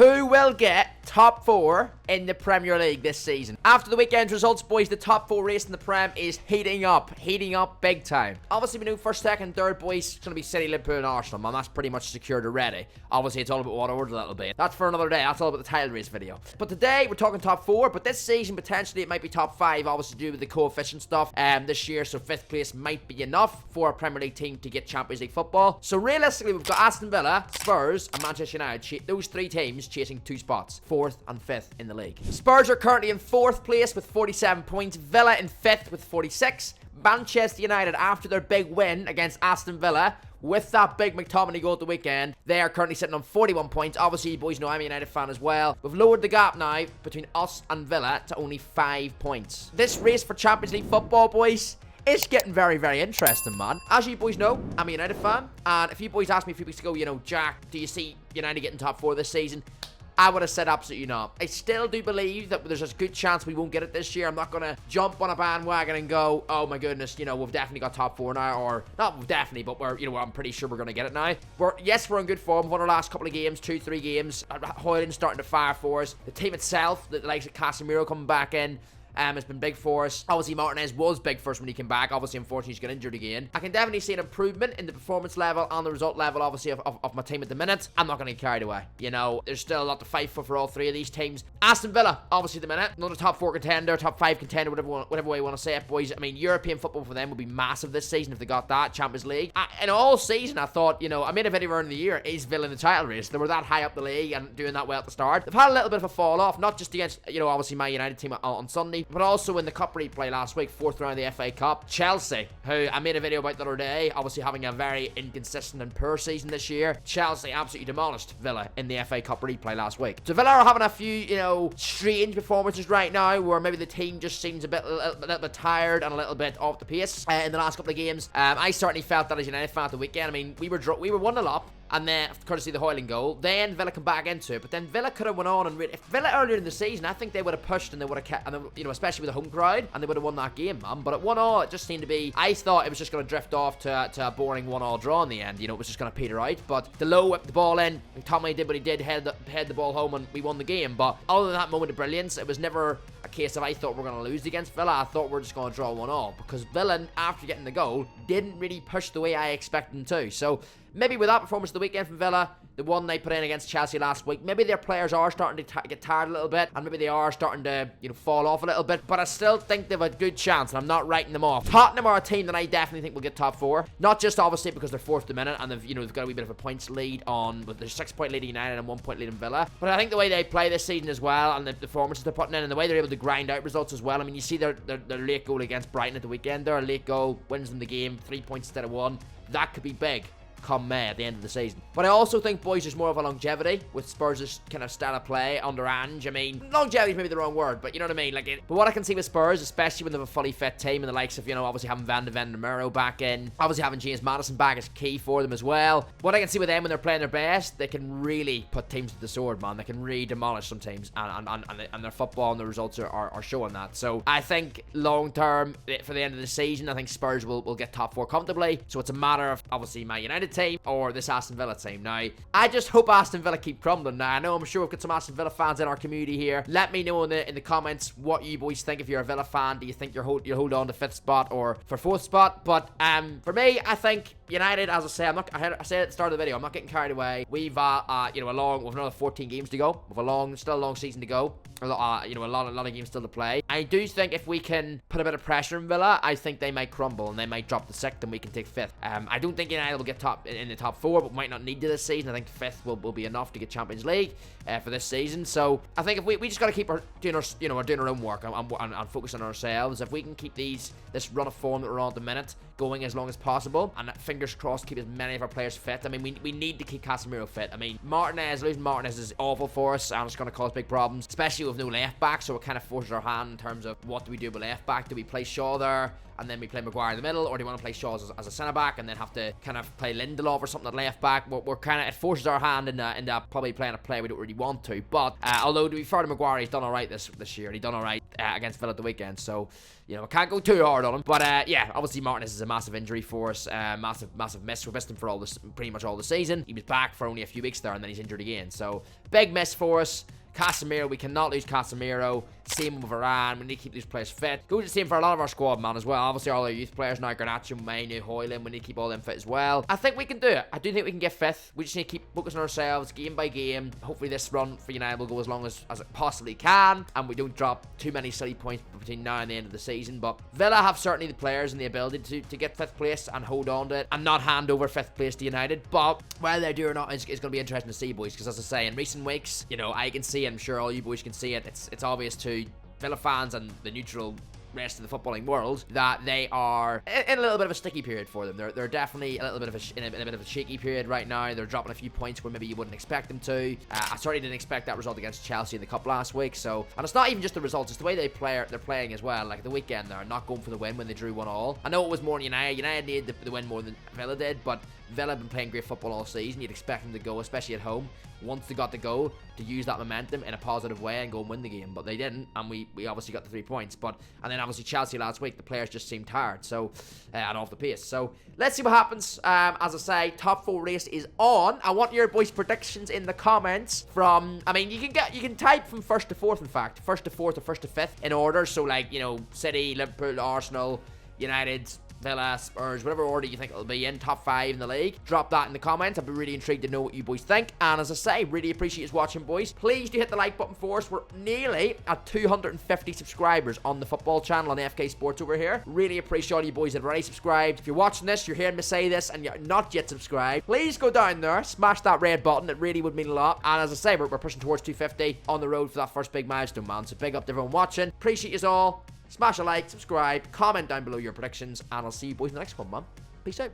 Who will get top 4 in the Premier League this season? After the weekend's results, boys, the top 4 race in the Prem is heating up big time. Obviously, we know first, second, third, boys, it's going to be City, Liverpool, and Arsenal, man. That's pretty much secured already. Obviously, it's all about what order a little bit. That's for another day. That's all about the title race video. But today, we're talking top 4, but this season, potentially, it might be top 5, obviously, due to the coefficient stuff this year, so 5th place might be enough for a Premier League team to get Champions League football. So, realistically, we've got Aston Villa, Spurs, and Manchester United. Those 3 teams chasing 2 spots, 4th and 5th in the league. Spurs are currently in 4th place with 47 points, Villa in 5th with 46, Manchester United, after their big win against Aston Villa, with that big McTominay goal at the weekend, they are currently sitting on 41 points. Obviously, you boys know I'm a United fan as well. We've lowered the gap now between us and Villa to only 5 points. This race for Champions League football, boys, it's getting very, very interesting, man. As you boys know, I'm a United fan, and if you boys asked me a few weeks ago, you know, Jack, do you see United getting top 4 this season? I would have said absolutely not. I still do believe that there's a good chance we won't get it this year. I'm not going to jump on a bandwagon and go, oh my goodness, you know, we've definitely got top 4 now, or not definitely, but we're, you know, I'm pretty sure we're going to get it now. Yes, we're in good form. We've won our last couple of games, 2-3 games. Hoyland's starting to fire for us. The team itself, the likes of Casemiro coming back in, has been big for us. Obviously, Martinez was big for us when he came back. Obviously, unfortunately, he's got injured again. I can definitely see an improvement in the performance level and the result level, obviously, of my team at the minute. I'm not going to get carried away. You know, there's still a lot to fight for all 3 of these teams. Aston Villa, obviously, at the minute. Another top 4 contender, top 5 contender, whatever way you want to say it, boys. I mean, European football for them would be massive this season if they got that. Champions League. In all season, I thought, you know, I made a video earlier in the year, is Villa in the title race? They were that high up the league and doing that well at the start. They've had a little bit of a fall off, not just against, you know, obviously my United team on Sunday, but also in the Cup replay last week, 4th round of the FA Cup. Chelsea, who I made a video about the other day, obviously having a very inconsistent and poor season this year. Chelsea absolutely demolished Villa in the FA Cup replay last week. So Villa are having a few, you know, strange performances right now, where maybe the team just seems a little bit tired and a little bit off the pace in the last couple of games. I certainly felt that as a United fan at the weekend. I mean, we were 1-0 up, and then, courtesy of the Hoyland goal, then Villa come back into it. But then Villa could have went on and if Villa earlier in the season, I think they would have pushed and they would have kept, and then, you know, especially with the home crowd, and they would have won that game, man. But at 1-1, it just seemed to be, I thought it was just going to drift off to a boring 1-1 draw in the end. You know, it was just going to peter out. But Lowe whipped the ball in, McTominay did what he did, head the ball home, and we won the game. But other than that moment of brilliance, it was never a case of I thought we're going to lose against Villa. I thought we're just going to draw 1-1, because Villa, after getting the goal, didn't really push the way I expected them to. So maybe with that performance of the weekend from Villa, the one they put in against Chelsea last week, maybe their players are starting to get tired a little bit, and maybe they are starting to, you know, fall off a little bit, but I still think they've a good chance, and I'm not writing them off. Tottenham are a team that I definitely think will get top 4, not just obviously because they're 4th at the minute, and they've got a wee bit of a points lead on, but there's 6-point lead in United and 1-point lead in Villa, but I think the way they play this season as well, and the performances they're putting in, and the way they're able to grind out results as well. I mean, you see their late goal against Brighton at the weekend, their late goal wins them the game, 3 points instead of 1, that could be big come May at the end of the season. But I also think, boys, there's more of a longevity with Spurs' kind of style of play under Ange. I mean, longevity is maybe the wrong word, but you know what I mean? But what I can see with Spurs, especially when they have a fully fit team and the likes of, you know, obviously having Van de Ven and Romero back in, obviously having James Maddison back is key for them as well. What I can see with them when they're playing their best, they can really put teams to the sword, man. They can really demolish some teams, and their football and the results are showing that. So I think long term, for the end of the season, I think Spurs will get top 4 comfortably. So it's a matter of obviously my United team or this Aston Villa team. Now, I just hope Aston Villa keep crumbling. Now, I know I'm sure we've got some Aston Villa fans in our community here. Let me know in the comments what you boys think. If you're a Villa fan, do you think you'll hold on to 5th spot or for 4th spot? But for me, I think United, as I say, I said at the start of the video, I'm not getting carried away. We've we've another 14 games to go. We've still a long season to go. A lot of games still to play. I do think if we can put a bit of pressure in Villa, I think they might crumble and they might drop to 6th and we can take 5th. I don't think United will get in the top 4, but might not need to this season. I think 5th will be enough to get Champions League for this season. So I think if we just got to keep doing our own work and focus on ourselves. If we can keep this run of form that we're on at the minute going as long as possible, and fingers crossed keep as many of our players fit. I mean, we need to keep Casemiro fit. I mean, losing Martinez is awful for us, and it's going to cause big problems, especially with no left back. So it kind of forces our hand in terms of what do we do with left back? Do we play Shaw there and then we play Maguire in the middle, or do you want to play Shaw as a centre-back and then have to kind of play Lindelof or something at left-back? We're kind of, it forces our hand into probably playing a play we don't really want to, but although to be fair to Maguire, he's done alright this year, and he done alright against Villa at the weekend, so you know, I can't go too hard on him. But yeah, obviously Martinez is a massive injury for us, massive miss. We missed him for pretty much all the season. He was back for only a few weeks there, and then he's injured again, so big miss for us. Casemiro, we cannot lose Casemiro. Same with Varane. We need to keep these players fit. Goes the same for a lot of our squad, man, as well. Obviously, all our youth players now, Garnacho, Mainu, Hoyland, we need to keep all them fit as well. I think we can do it. I do think we can get fifth. We just need to keep focusing on ourselves, game by game. Hopefully, this run for United will go as long as it possibly can, and we don't drop too many silly points between now and the end of the season. But Villa have certainly the players and the ability to get fifth place and hold on to it and not hand over fifth place to United. But whether they do or not is going to be interesting to see, boys, because as I say, in recent weeks, you know, I can see, I'm sure all you boys can see it. It's obvious to Villa fans and the neutral rest of the footballing world that they are in a little bit of a sticky period for them. They're definitely a little bit of in a bit of a shaky period right now. They're dropping a few points where maybe you wouldn't expect them to. I certainly didn't expect that result against Chelsea in the cup last week. So, and it's not even just the results; it's the way they're playing as well. Like the weekend, they're not going for the win when they drew 1-1. I know it was more than United. United needed the win more than Villa did, but Villa have been playing great football all season. You'd expect them to go, especially at home, once they got the goal, to use that momentum in a positive way and go and win the game. But they didn't, and we obviously got the 3 points. And then obviously Chelsea last week, the players just seemed tired, so and off the pace. So let's see what happens. As I say, top 4 race is on. I want your boys' predictions in the comments. I mean, you can type from 1st to 4th. In fact, 1st to 4th or 1st to 5th in order. So like, you know, City, Liverpool, Arsenal, United, Villa, Spurs, whatever order you think it'll be in, top 5 in the league. Drop that in the comments. I'd be really intrigued to know what you boys think. And as I say, really appreciate you watching, boys. Please do hit the like button for us. We're nearly at 250 subscribers on the football channel on FK Sports over here. Really appreciate all you boys that have already subscribed. If you're watching this, you're hearing me say this, and you're not yet subscribed, please go down there, smash that red button. It really would mean a lot. And as I say, we're pushing towards 250 on the road for that first big milestone, man. So big up to everyone watching. Appreciate you all. Smash a like, subscribe, comment down below your predictions, and I'll see you boys in the next one, man. Peace out.